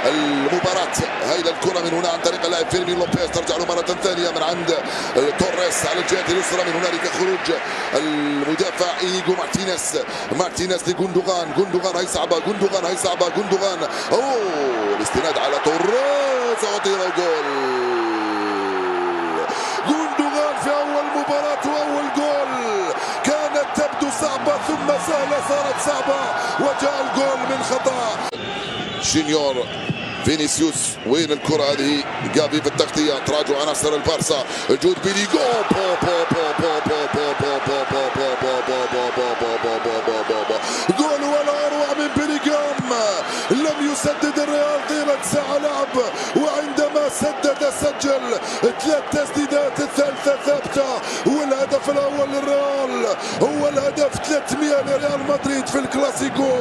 المباراة. هايله الكرة من هنا عن طريق اللاعب فيرمين لوبيز، ترجع له مرة ثانية من عند توريس على الجهة اليسرى. من هنالك خروج المدافع إينيغو مارتينيز لغوندوغان هاي صعبة، غوندوغان الاستناد على توريس وطير جول. غوندوغان في أول مباراة وأول جول كانت تبدو صعبة ثم سهلة صارت صعبة وجاء الجول من خطأ. جونيور فينيسيوس، وين الكرة هذه؟ جافي في التغطية، تراجع عناصر البارسا، جود بيليغو جول ولا أروع من بيليغام. لم يسدد الريال طيلة ساعة لعب، وعندما سجل 3 تسديدات، الثالثة ثابتة. والهدف الأول للريال هو الهدف 300 لريال مدريد في الكلاسيكو.